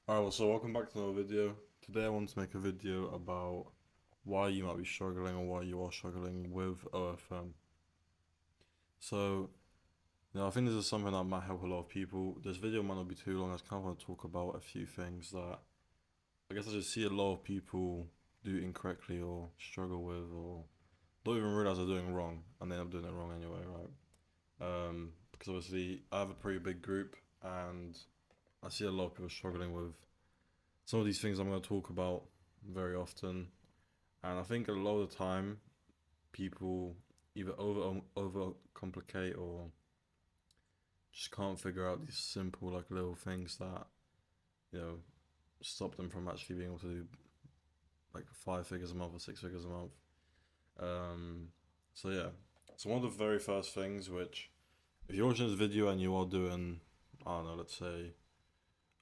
Alright, well, so welcome back to another video. Today I want to make a video about why you might be struggling or why you are struggling with OFM. So, I think this is something that might help a lot of people. This video might not be too long. I just kind of want to talk about a few things that I guess I just see a lot of people do incorrectly or struggle with or don't even realize they're doing wrong and they end up doing it wrong anyway, right? Because obviously I have a pretty big group and I see a lot of people struggling with some of these things I'm going to talk about very often, and I think a lot of the time people either over complicate or just can't figure out these simple like little things that you know stop them from actually being able to do like 5 figures a month or 6 figures a month. Um, so yeah, so one of the very first things which if you're watching this video and you are doing I don't know, let's say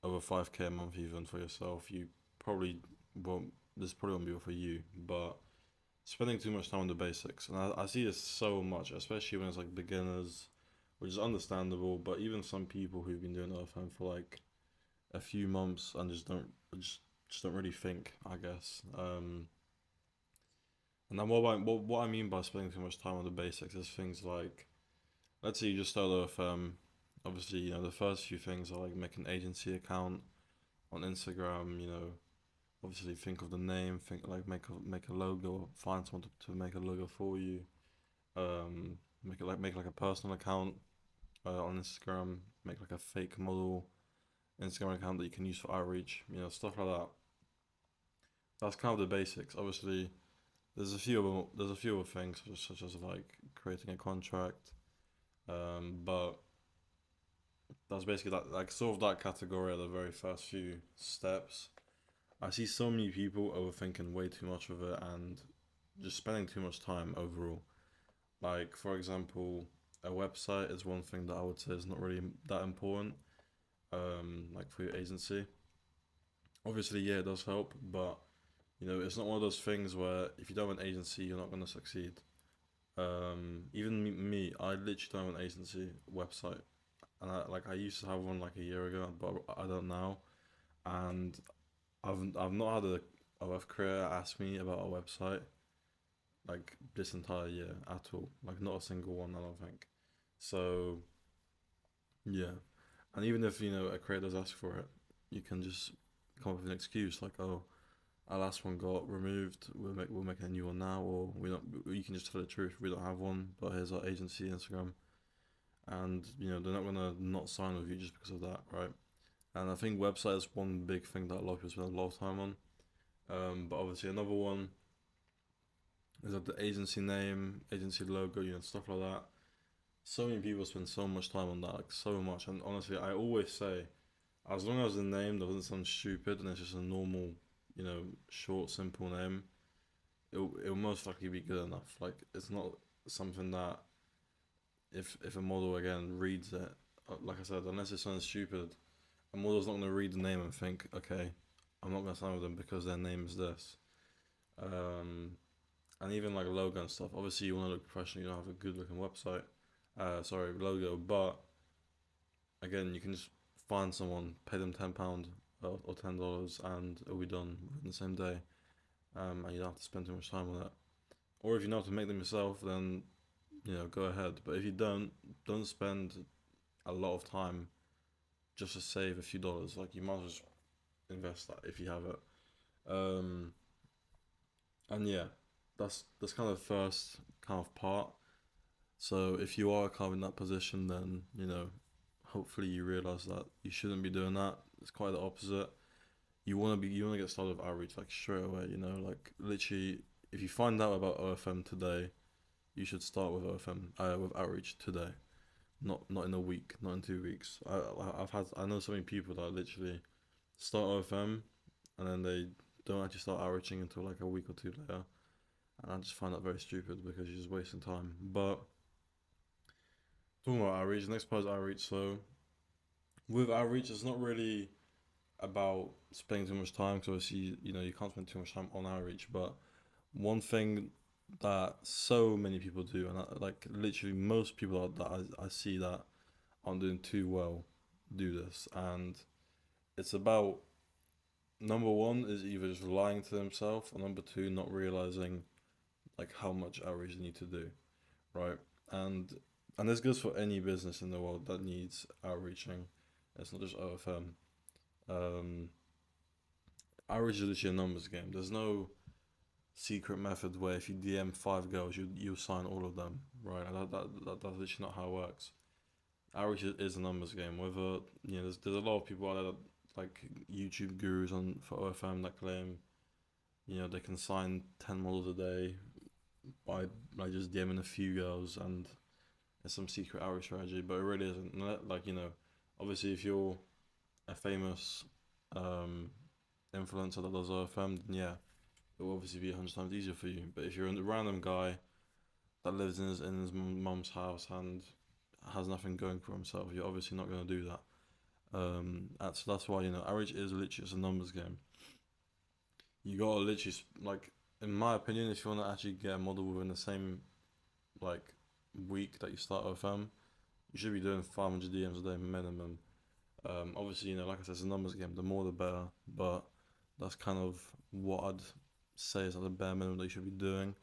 over 5K a month even for yourself, you probably won't. This probably won't be for you, but spending too much time on the basics, and I see this so much, especially when it's like beginners, which is understandable. But even some people who've been doing OFM for like a few months and just don't really think, I guess. And then what I mean by spending too much time on the basics is things like, let's say you just start OFM. Obviously, the first few things are like make an agency account on Instagram. Obviously think of the name, think like make a logo, find someone to make a logo for you. Make like a personal account on Instagram, make like a fake model Instagram account that you can use for outreach, stuff like that. That's kind of the basics. Obviously, there's a few other things such as like creating a contract, but that's basically that like sort of that category are the very first few steps. I see so many people overthinking way too much of it and just spending too much time overall. Like, for example, a website is one thing that I would say is not really that important, like for your agency. Obviously, yeah, it does help, but it's not one of those things where if you don't have an agency, you're not going to succeed. Even me, I literally don't have an agency website, and I used to have one like a year ago, but I don't now. And I've not had a web creator ask me about a website like this entire year at all. Like not a single one, I don't think. So yeah, and even if a creator does ask for it, you can just come up with an excuse like, "Oh, our last one got removed. We're making a new one now," or we don't. You can just tell the truth. We don't have one, but here's our agency Instagram, and they're not gonna not sign with you just because of that, right? And I think website is one big thing that a lot of people spend a lot of time on. But obviously another one is that the agency name, agency logo, stuff like that. So many people spend so much time on that, like so much. And honestly, I always say, as long as the name doesn't sound stupid and it's just a normal, short, simple name, it'll most likely be good enough. Like it's not something that if a model again reads it, like I said, unless it sounds stupid, a model's not gonna read the name and think, okay, I'm not gonna sign with them because their name is this. Um, and even like logo and stuff. Obviously, you want to look professional. You don't have a good looking website. Sorry, logo. But again, you can just find someone, pay them £10 or $10, and it'll be done within the same day. And you don't have to spend too much time on it. Or if you know how to make them yourself, then go ahead. But if you don't spend a lot of time just to save a few dollars. Like you might as well just invest that if you have it. Um, and yeah, that's kind of the first kind of part. So if you are kind of in that position, then hopefully you realize that you shouldn't be doing that. It's quite the opposite. You want to get started with outreach like straight away. Like literally, if you find out about OFM today, you should start with OFM with outreach today. Not in a week, not in 2 weeks. I know so many people that literally start OFM and then they don't actually start outreaching until like a week or two later. And I just find that very stupid because you're just wasting time. But talking about outreach, the next part is outreach. So with outreach, it's not really about spending too much time because obviously you can't spend too much time on outreach. But one thing that so many people do, and like literally most people that I see that aren't doing too well do this, and it's about number one is either just lying to themselves, or number two, not realizing like how much outreach they need to do, right? And and this goes for any business in the world that needs outreaching. It's not just OFM. Um, Outreach is literally a numbers game. There's no secret method where if you DM five girls, you sign all of them, right? And that's literally not how it works. Outreach is a numbers game. Whether there's a lot of people out there that, like YouTube gurus on for OFM that claim they can sign 10 models a day by like just DMing a few girls and it's some secret outreach strategy, but it really isn't. Like obviously if you're a famous um, influencer that does OFM, then yeah, it will obviously be 100 times easier for you. But if you're a random guy that lives in his mum's house and has nothing going for himself, you're obviously not going to do that. That's why outreach is literally just a numbers game. You gotta literally like, in my opinion, if you want to actually get a model within the same like week that you start OFM, you should be doing 500 DMs a day minimum. Obviously, like I said, it's a numbers game. The more, the better. But that's kind of what I'd say is like the bare minimum that you should be doing.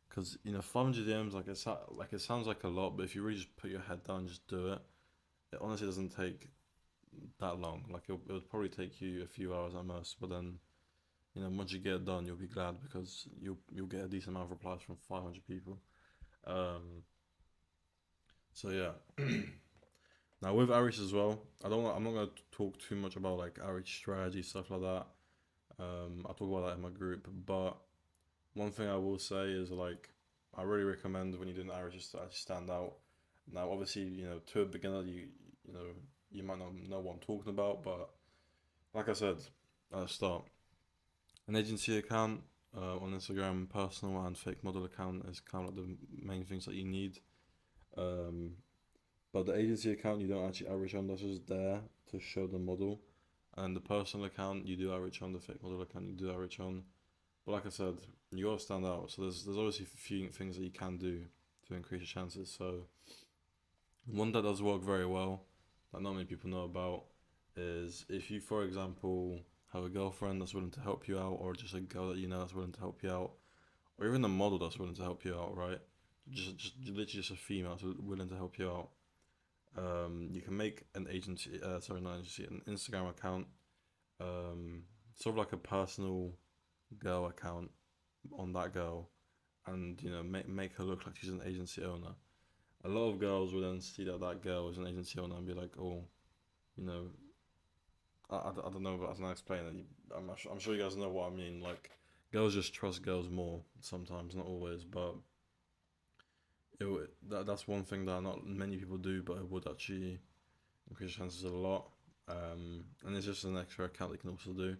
Because 500 DMs, like it sounds like a lot, but if you really just put your head down and just do it, it honestly doesn't take that long. Like it would probably take you a few hours at most. But then, once you get it done, you'll be glad because you'll get a decent amount of replies from 500 people. Um, so yeah. Now with outreach as well, I'm not gonna talk too much about like outreach strategy stuff like that. I'll talk about that in my group. But one thing I will say is like I really recommend when you're doing outreach just to actually stand out. Now obviously to a beginner you know you might not know what I'm talking about, but like I said at the start, an agency account on Instagram, personal and fake model account is kind of like the main things that you need. Um, But the agency account you don't actually outreach on, that's just there to show the model. And the personal account you do outreach on, the fake model account you do outreach on. But like I said, you gotta stand out. So there's obviously a few things that you can do to increase your chances. So one that does work very well that not many people know about is if you, for example, have a girlfriend that's willing to help you out, or just a girl that you know that's willing to help you out, or even a model that's willing to help you out, right? Just literally just a female that's willing to help you out. You can make an agency, sorry, not agency, an Instagram account, sort of like a personal girl account on that girl, and make her look like she's an agency owner. A lot of girls will then see that that girl is an agency owner and be like, oh, you know, I don't know, but I can explain it. I'm sure you guys know what I mean. Like, girls just trust girls more sometimes, not always, but that's one thing that not many people do, but it would actually increase your chances a lot. And it's just an extra account that you can also do.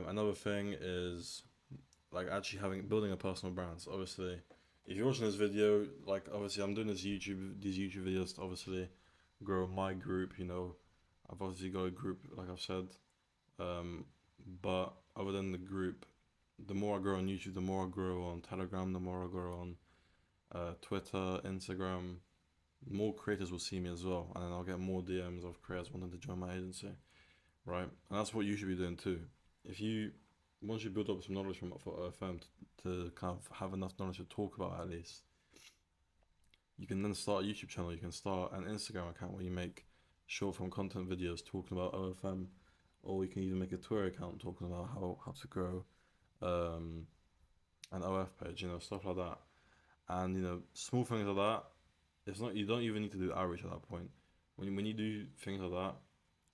Another thing is like actually building a personal brand. So obviously, if you're watching this video, like obviously I'm doing these YouTube videos to obviously grow my group. I've obviously got a group, like I've said. Um, but other than the group, the more I grow on YouTube, the more I grow on Telegram, the more I grow on Twitter, Instagram, more creators will see me as well, and then I'll get more DMs of creators wanting to join my agency, right? And that's what you should be doing too. If you Once you build up some knowledge for OFM to kind of have enough knowledge to talk about at least, you can then start a YouTube channel. You can start an Instagram account where you make short form content videos talking about OFM, or you can even make a Twitter account talking about how to grow um, an OF page, stuff like that. And small things like that. It's not You don't even need to do outreach at that point. When you do things like that,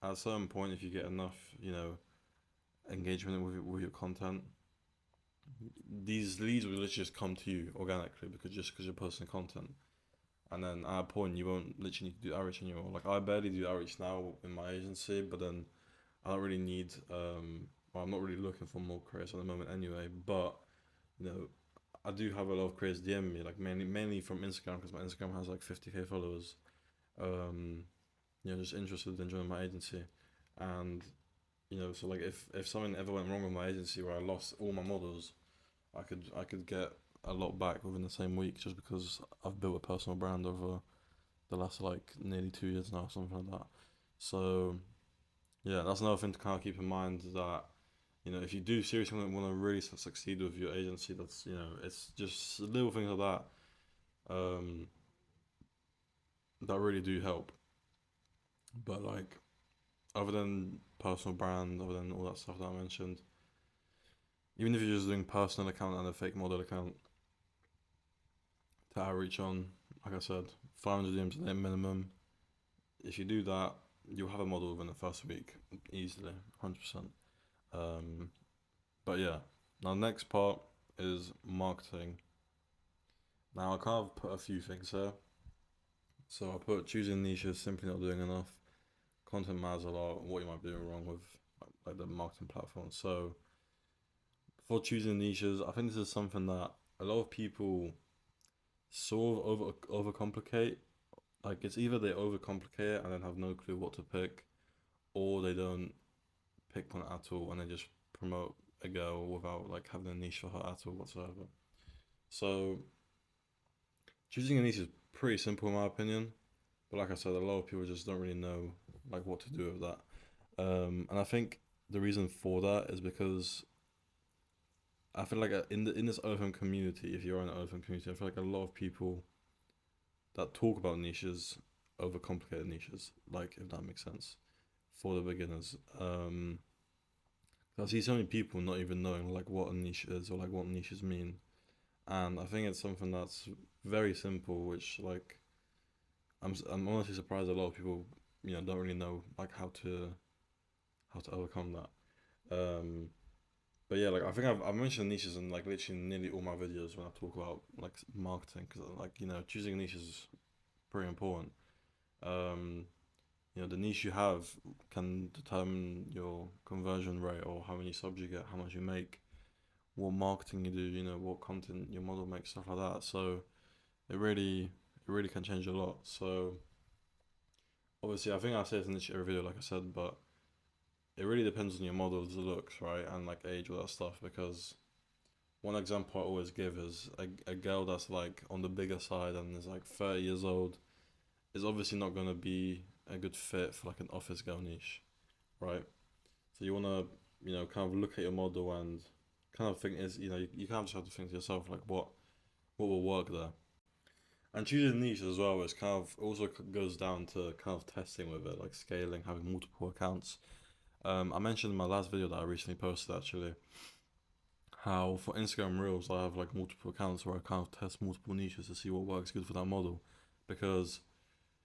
at a certain point, if you get enough, engagement with your content, these leads will literally just come to you organically because you're posting content. And then at a point, you won't literally need to do outreach anymore. Like I barely do outreach now in my agency, but then I don't really need. Well, I'm not really looking for more creators at the moment anyway. But you know, I do have a lot of creators DM me, like mainly from Instagram because my Instagram has like 50K followers. Um, just interested in joining my agency, and so like if something ever went wrong with my agency where I lost all my models, I could get a lot back within the same week just because I've built a personal brand over the last like nearly 2 years now, something like that. So yeah, that's another thing to kind of keep in mind that if you do seriously want to really succeed with your agency, that's it's just little things like that that really do help. But like, other than personal brand, other than all that stuff that I mentioned, even if you're just doing personal account and a fake model account to outreach on, like I said, 500 DMs a day minimum. If you do that, you'll have a model within the first week easily, 100%. Um, but yeah, now next part is marketing. Now I kind of put a few things here. So I put choosing niches, simply not doing enough. Content matters a lot. What you might be doing wrong with like the marketing platform. So for choosing niches, I think this is something that a lot of people sort of overcomplicate. Like it's either they overcomplicate it and then have no clue what to pick, or they don't pick one at all and they just promote a girl without like having a niche for her at all whatsoever. So choosing a niche is pretty simple in my opinion, but like I said, a lot of people just don't really know like what to do with that. And I think the reason for that is because I feel like in this OFM community, if you're in an OFM community, I feel like a lot of people that talk about niches overcomplicate niches, like if that makes sense for the beginners. I see so many people not even knowing like what a niche is or like what niches mean, and I think it's something that's very simple, which like I'm honestly surprised a lot of people don't really know like how to overcome that. But yeah, like I think I've mentioned niches in like literally nearly all my videos when I talk about like marketing, because like choosing a niche is pretty important. Um, the niche you have can determine your conversion rate or how many subs you get, how much you make, what marketing you do, what content your model makes, stuff like that. So it really can change a lot. So obviously, I think I say this in literally every video, like I said, but it really depends on your model's looks, right, and like age, all that stuff. Because one example I always give is a girl that's like on the bigger side and is like 30 years old is obviously not gonna be a good fit for like an office girl niche, right? So you wanna, kind of look at your model and kind of think is, you kind of just have to think to yourself like what will work there. And choosing niche as well is kind of also goes down to kind of testing with it, like scaling, having multiple accounts. I mentioned in my last video that I recently posted actually how for Instagram Reels I have like multiple accounts where I kind of test multiple niches to see what works good for that model, because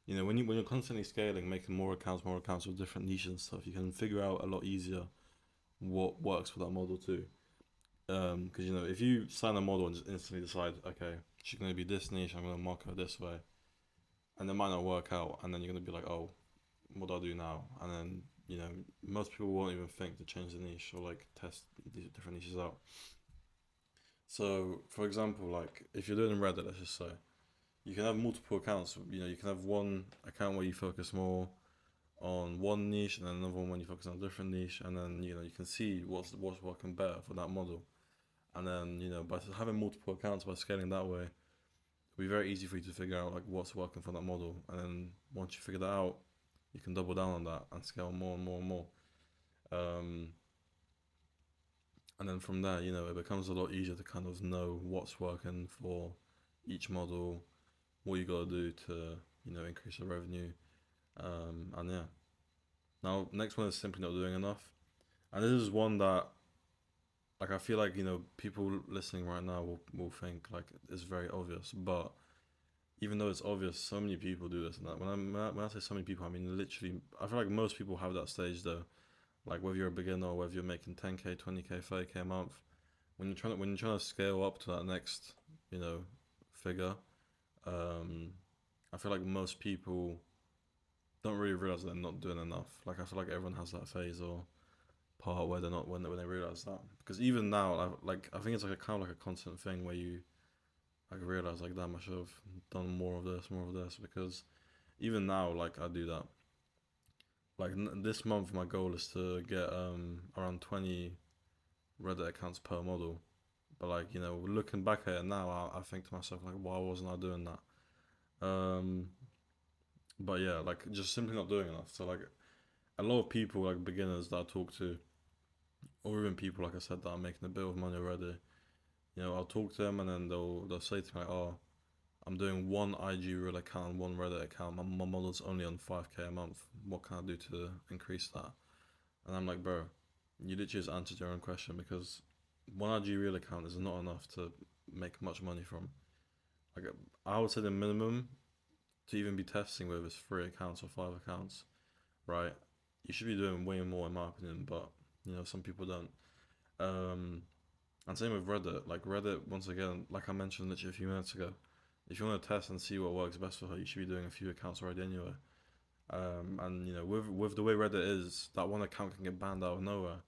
when you're constantly scaling, making more accounts with different niches and stuff, you can figure out a lot easier what works for that model too. Because if you sign a model and just instantly decide, okay, she's gonna be this niche, I'm gonna market her this way, and it might not work out, and then you're gonna be like, oh, what do I do now? And then most people won't even think to change the niche or like test these different niches out. So, for example, like if you're doing Reddit, let's just say, you can have multiple accounts. You can have one account where you focus more on one niche, and then another one when you focus on a different niche, and then you can see what's working better for that model. And then by having multiple accounts, by scaling that way, it'll be very easy for you to figure out like what's working for that model. And then once you figure that out, you can double down on that and scale more and more and more. Um, and then from there, it becomes a lot easier to kind of know what's working for each model, what you got to do to increase the revenue. And yeah. Now, next one is simply not doing enough. And this is one that, like, I feel like, people listening right now will think, like, it's very obvious. But even though it's obvious, so many people do this and that. When I say so many people, I mean literally, I feel like most people have that stage though. Like, whether you're a beginner or whether you're making 10K, 20K, 30K a month, when you're trying to scale up to that next, figure, um, I feel like most people don't really realize they're not doing enough. Like, I feel like everyone has that phase or part where they're not when they realize that. Because even now, I think it's like a kind of like a constant thing where you like realize like, damn, I should have done more of this, more of this. Because even now, like I do that. Like this month, my goal is to get around 20 Reddit accounts per model. But like looking back at it now, I think to myself like, why wasn't I doing that? Um, but yeah, like just simply not doing enough. So like a lot of people like beginners that I talk to or even people like I said that are making a bit of money already. I'll talk to them and then they'll say to me like, "Oh, I'm doing one IG Reel account and one Reddit account. My model's only on 5K a month. What can I do to increase that?" And I'm like, "Bro, you literally just answered your own question because one IG Reel account is not enough to make much money from. Like, I would say the minimum to even be testing with is 3 accounts or 5 accounts, right? You should be doing way more in my opinion, but some people don't. Um, and same with Reddit. Like Reddit, once again, like I mentioned literally a few minutes ago, if you want to test and see what works best for her, you should be doing a few accounts already anyway. And with the way Reddit is, that one account can get banned out of nowhere.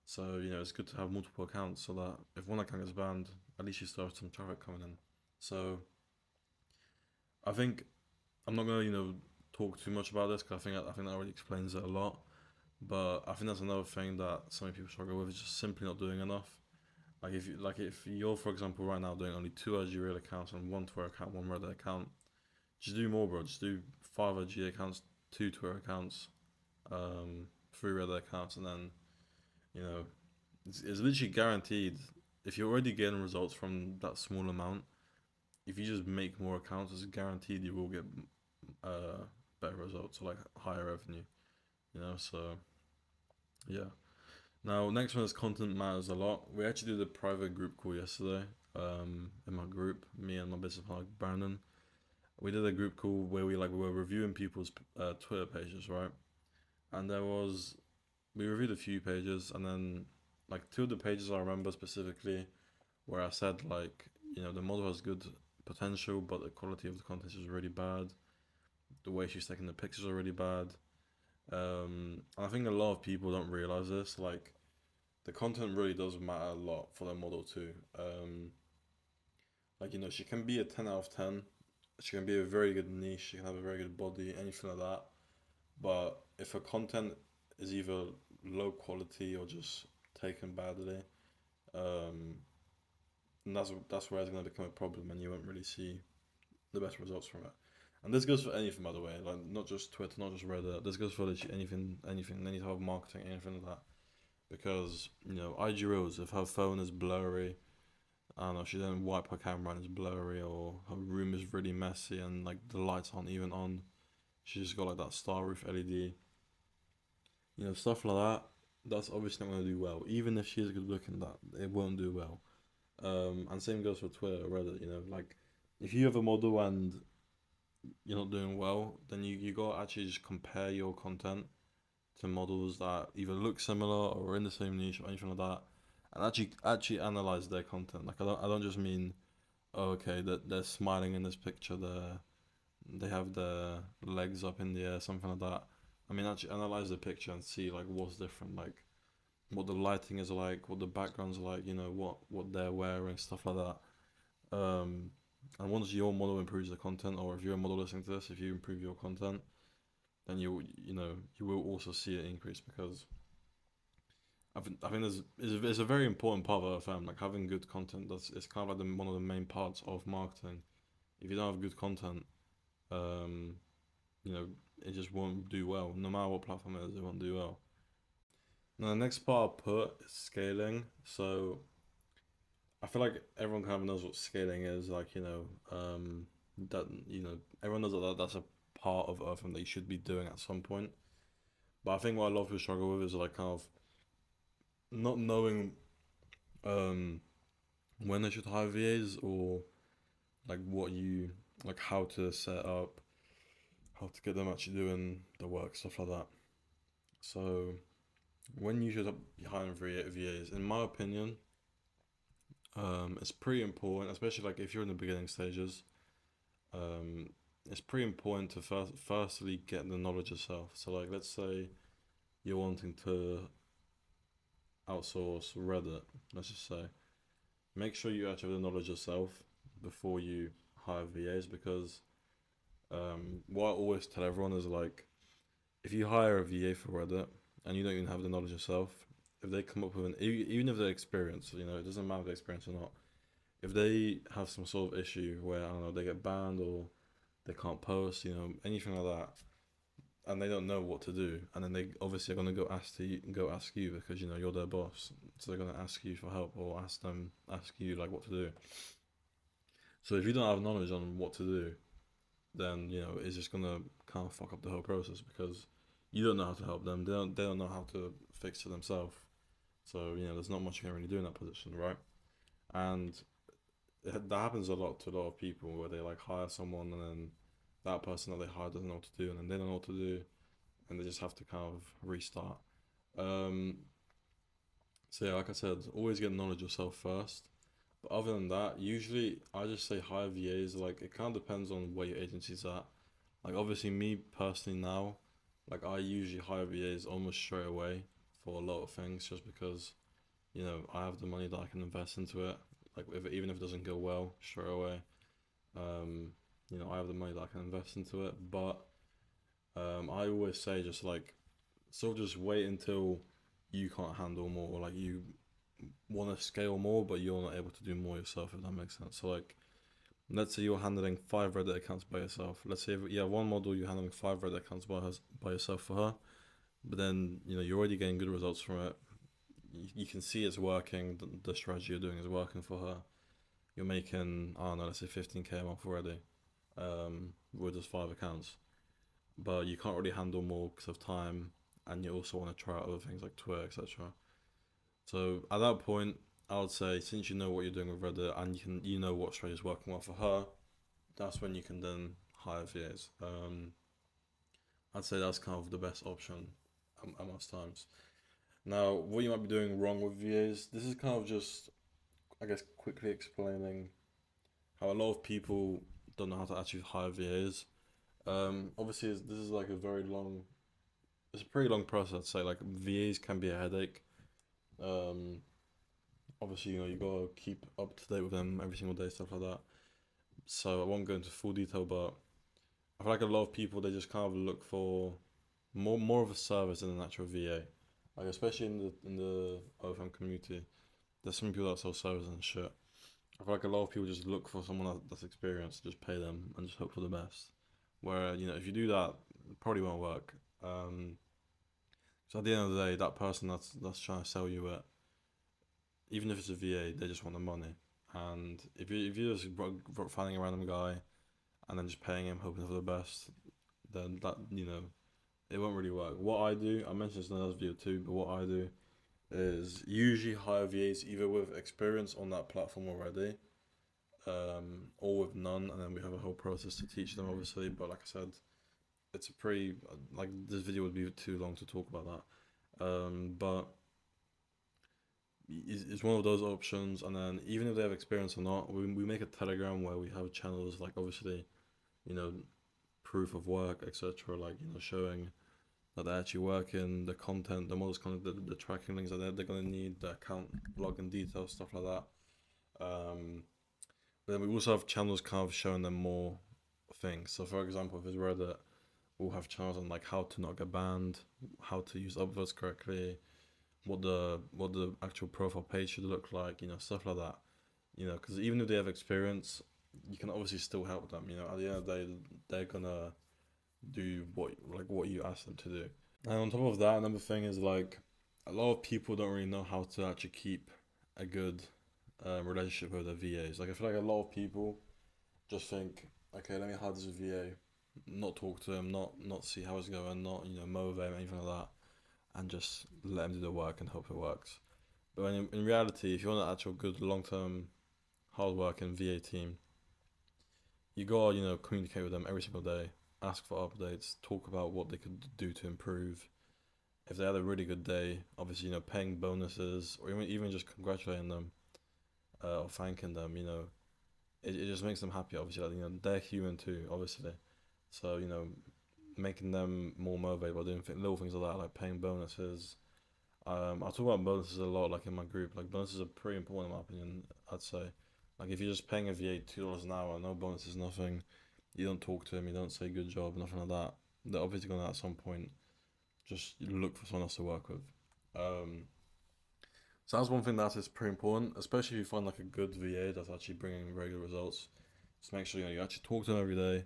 So it's good to have multiple accounts so that if one account gets banned, at least you still have some traffic coming in. So I think I'm not gonna talk too much about this because I think that already explains it a lot. But I think that's another thing that so many people struggle with is just simply not doing enough. If you're for example right now doing only two IG Real accounts and one Twitter account, one Reddit account, just do more, bro. Just do five IG accounts, two Twitter accounts, three Reddit accounts, and then you know it's literally guaranteed. If you're already getting results from that small amount, if you just make more accounts, it's guaranteed you will get uh, better results or like higher revenue. So yeah. Now, next one is content matters a lot. We actually did a private group call yesterday. In my group, me and my business partner Brandon, we did a group call where we were reviewing people's Twitter pages, right? And we reviewed a few pages, and then like two of the pages I remember specifically where I said like the model has good potential, but the quality of the content is really bad. The way she's taking the pictures are really bad. I think a lot of people don't realize this. Like the content really does matter a lot for the model too. She can be a 10 out of 10. She can be a very good niche. She can have a very good body, anything like that. But if her content is either low quality or just taken badly, um, and that's where it's gonna become a problem, and you won't really see the best results from it. And this goes for anything, by the way, like not just Twitter, not just Reddit. This goes for literally anything, any type of marketing, anything like that. Because IG Reels, if her phone is blurry, I don't know, she didn't wipe her camera and it's blurry, or her room is really messy and like the lights aren't even on. She just got like that star roof LED, stuff like that. That's obviously not going to do well. Even if she's good looking, that it won't do well. And same goes for Twitter, or Reddit. Like if you have a model and you're not doing well, then you got to actually just compare your content to models that either look similar or are in the same niche or anything like that, and actually analyze their content. Like I don't just mean, oh, okay, that they're smiling in this picture, they have their legs up in the air, something like that. I mean, actually analyze the picture and see like what's different, like what the lighting is like, what the background's like, what they're wearing, stuff like that. And once your model improves the content, or if you're a model listening to this, if you improve your content, then you will also see it increase because I think it's a very important part of OFM, like having good content. It's kind of like one of the main parts of marketing. If you don't have good content, um, you know, it just won't do well. No matter what platform it is, it won't do well. Now the next part I put is scaling. So I feel like everyone kind of knows what scaling is. Like that everyone knows that's a part of OFM that you should be doing at some point. But I think what a lot of people struggle with is like kind of not knowing um, when they should hire VAs, or like what you like how to set up, how to get them actually doing the work, stuff like that. So when you should be hiring VAs, in my opinion, it's pretty important, especially like if you're in the beginning stages. Um, it's pretty important to firstly get the knowledge yourself. So like let's say you're wanting to outsource Reddit, let's just say. Make sure you actually have the knowledge yourself before you hire VAs, because what I always tell everyone is like if you hire a VA for Reddit and you don't even have the knowledge yourself, if they come up with even if they're experienced, it doesn't matter if they're experienced or not. If they have some sort of issue where I don't know they get banned or they can't post, anything like that, and they don't know what to do, and then they obviously are gonna go ask you because you know you're their boss, so they're gonna ask you for help or ask you like what to do. So if you don't have knowledge on what to do, then you know it's just gonna kind of fuck up the whole process because you don't know how to help them. They don't know how to fix it themselves. So you know there's not much you can really do in that position, right? And that happens a lot to a lot of people where they like hire someone and then that person that they hired doesn't know what to do and then they don't know what to do and they just have to kind of restart. Um, so yeah, like I said, always get knowledge yourself first. But other than that, usually I just say hire VAs. Like it kind of depends on where your agency's at. Like obviously me personally now, like I usually hire VAs almost straight away for a lot of things just because you know I have the money that I can invest into it. Like even if it doesn't go well straight away, um, you know I have the money that I can invest into it. But I always say just like sort of just wait until you can't handle more, or like you want to scale more, but you're not able to do more yourself. If that makes sense. So like, let's say you're handling 5 Reddit accounts by yourself. Let's say if you have one model, you're handling 5 Reddit accounts by yourself for her, but then you know you're already getting good results from it. You can see it's working. The strategy you're doing is working for her. You're making I don't know, let's say 15K a month already, with just 5 accounts, but you can't really handle more because of time, and you also want to try out other things like Twitter, etc. So at that point, I would say since you know what you're doing with Reddit and you know what strategy is working well for her, that's when you can then hire VAs. I'd say that's kind of the best option at most times. Now, what you might be doing wrong with VAs, this is kind of just, I guess, quickly explaining how a lot of people don't know how to actually hire VAs. Obviously, this is like a very long, it's a pretty long process. I'd say like VAs can be a headache. Um, Obviously, you know, you gotta keep up to date with them every single day, stuff like that. So I won't go into full detail, but I feel like a lot of people they just kind of look for more of a service than an actual VA. Like especially in the OFM community, there's some people that sell services and shit. I feel like a lot of people just look for someone that's experienced, just pay them and just hope for the best. Where you know if you do that, it probably won't work. So at the end of the day, that person that's trying to sell you it, even if it's a VA, they just want the money. And if you just finding a random guy and then just paying him, hoping for the best, then that you know it won't really work. What I do, I mentioned this in another video too, but what I do is usually hire VAs either with experience on that platform already, or with none, and then we have a whole process to teach them, obviously. But like I said, it's a pretty like this video would be too long to talk about that. But it's one of those options, and then even if they have experience or not, we make a Telegram where we have channels like obviously, you know, proof of work, etc. Like you know, showing that they're actually working, the content, the models content, the tracking links that they're gonna need, the account login details, stuff like that. Um, but then we also have channels kind of showing them more things. So for example, if it's Reddit, we'll have channels on like how to not get banned, how to use upvotes correctly, what the actual profile page should look like, you know, stuff like that. You know, because even if they have experience, you can obviously still help them. You know, at the end of the day, they're gonna do what you ask them to do. And on top of that, another thing is like a lot of people don't really know how to actually keep a good relationship with their VAs. Like I feel like a lot of people just think, okay, let me hire this VA, not talk to him, not see how it's going, not you know motivate him, anything like that, and just let him do the work and hope it works. But in reality, if you want an actual good long term hard working VA team, you gotta you know communicate with them every single day, ask for updates, talk about what they could do to improve. If they had a really good day, obviously you know paying bonuses or even just congratulating them, or thanking them, you know, it just makes them happy. Obviously, like, you know they're human too, obviously. So you know, making them more motivated by doing little things like that, like paying bonuses. I talk about bonuses a lot, like in my group. Like bonuses are pretty important in my opinion. I'd say, like if you're just paying a VA $2 an hour, no bonuses, nothing. You don't talk to him, you don't say good job, nothing like that. They're obviously gonna at some point just look for someone else to work with. Um, so that's one thing that is pretty important, especially if you find like a good VA that's actually bringing very good results. Just make sure you know you actually talk to them every day.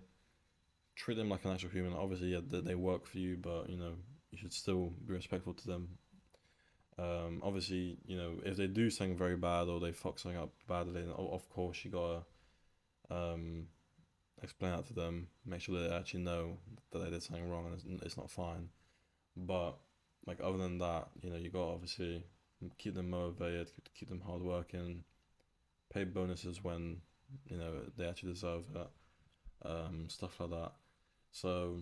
treat them like an actual human. Obviously, yeah, they work for you, but you should still be respectful to them. Obviously, if they do something very bad or they fuck something up badly, then of course you gotta um, explain that to them. Make sure they actually know that they did something wrong and it's not fine. But like other than that, you gotta obviously keep them motivated, keep them hardworking, pay bonuses when they actually deserve it, stuff like that. So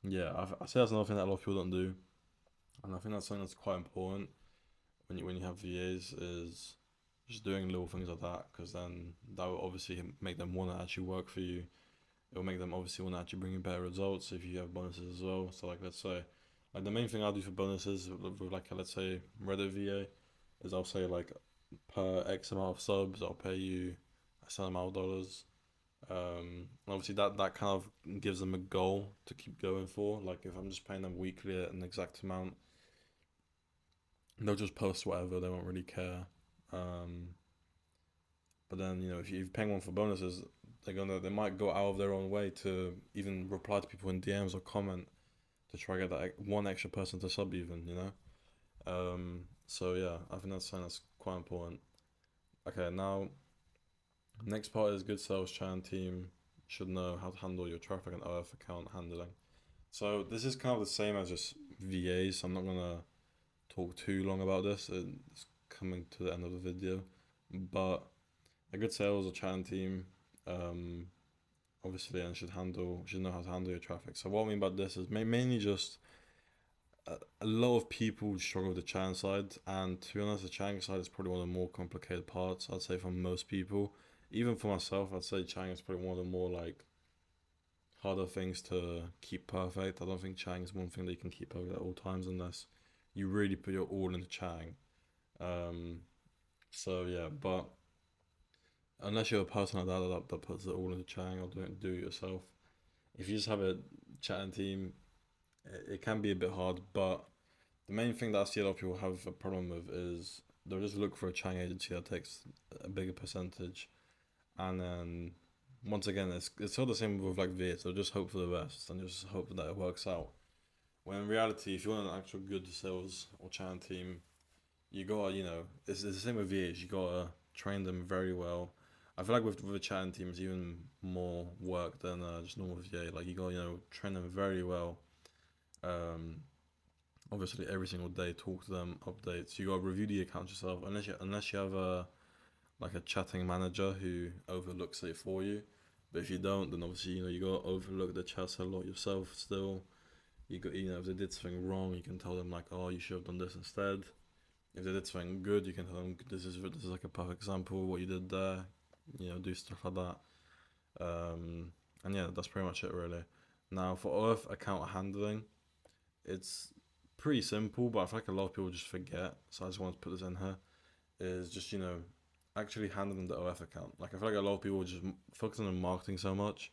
yeah, I say that's another thing that a lot of people don't do, and I think that's something that's quite important when you have VAs is just doing little things like that, because then that will obviously make them want to actually work for you. It will make them obviously want to actually bring you better results if you have bonuses as well. So like let's say, like the main thing I'll do for bonuses with like let's say Reddit VA is I'll say like per X amount of subs I'll pay you a certain amount of dollars. Obviously that kind of gives them a goal to keep going for. Like if I'm just paying them weekly at an exact amount, they'll just post whatever. They won't really care. Um, but then if you're paying one for bonuses, they might go out of their own way to even reply to people in DMs or comment to try to get that one extra person to sub even. So yeah, I think that's something that's quite important. Okay, now next part is good sales chat and team should know how to handle your traffic and OF account handling. So this is kind of the same as just VAs. So I'm not gonna talk too long about this. It's coming to the end of the video, but a good sales or chatting team, um, obviously, and should know how to handle your traffic. So what I mean by this is mainly just a lot of people struggle with the chatting side, and to be honest, the chatting side is probably one of the more complicated parts. I'd say for most people, even for myself, I'd say chatting is probably one of the more like harder things to keep perfect. I don't think chatting is one thing that you can keep perfect at all times unless you really put your all into chatting. Um, so yeah, but unless you're a person like that puts it all into chatting or do it yourself. If you just have a chatting team, it can be a bit hard. But the main thing that I see a lot of people have a problem with is they'll just look for a chatting agency that takes a bigger percentage, and then once again, it's all the same with like VAs. They'll just hope for the best and just hope that it works out. When in reality, if you want an actual good sales or chatting team, you gotta, it's the same with VAs. You gotta train them very well. I feel like with a chatting team, it's even more work than just normal VA. Like you gotta, train them very well. Um, Obviously every single day, talk to them, updates. You gotta review the accounts yourself, unless you have a like a chatting manager who overlooks it for you. But if you don't, then obviously you gotta overlook the chats a lot yourself. Still, you got if they did something wrong, you can tell them like, oh, you should have done this instead. If they did something good, you can tell them this is like a perfect example of what you did there. Do stuff like that. And yeah, that's pretty much it really. Now for Earth account handling, it's pretty simple, but I feel like a lot of people just forget. So I just want to put this in here. Is just actually handling the OF account. Like I feel like a lot of people just focus on marketing so much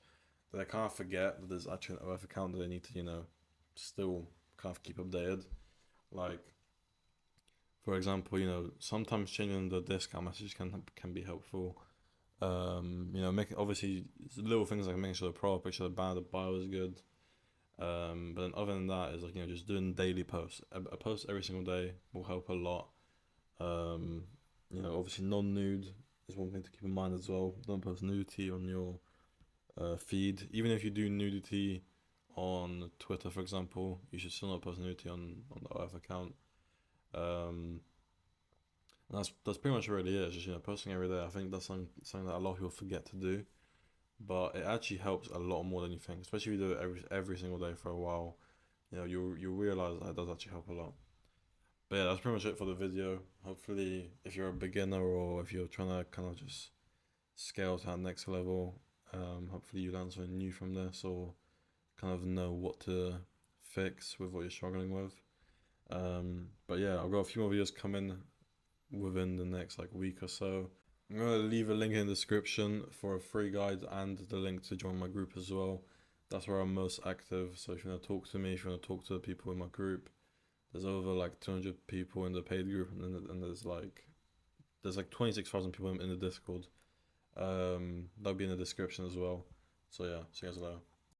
that they kind of forget that there's actually an OF account that they need to still kind of keep updated. Like for example, sometimes changing the discount message can be helpful. Making obviously little things like making sure the profile picture, the banner, the bio is good. But then other than that is like just doing daily posts. A post every single day will help a lot. Um, Obviously non-nude is one thing to keep in mind as well. Don't post nudity on your feed. Even if you do nudity on Twitter, for example, you should still not post nudity on the OF account. Um, and that's pretty much really it. It's just posting every day. I think that's something that a lot of people forget to do, but it actually helps a lot more than you think. Especially if you do it every single day for a while. You realize that it does actually help a lot. But yeah, that's pretty much it for the video. Hopefully, if you're a beginner or if you're trying to kind of just scale to that next level, hopefully you learn something new from this or kind of know what to fix with what you're struggling with. But yeah, I've got a few more videos coming within the next like week or so. I'm gonna leave a link in the description for a free guide and the link to join my group as well. That's where I'm most active. So if you want to talk to me, if you want to talk to the people in my group, there's over like 200 people in the paid group, and there's like 26,000 people in the Discord. That'll be in the description as well. So yeah, see you guys later.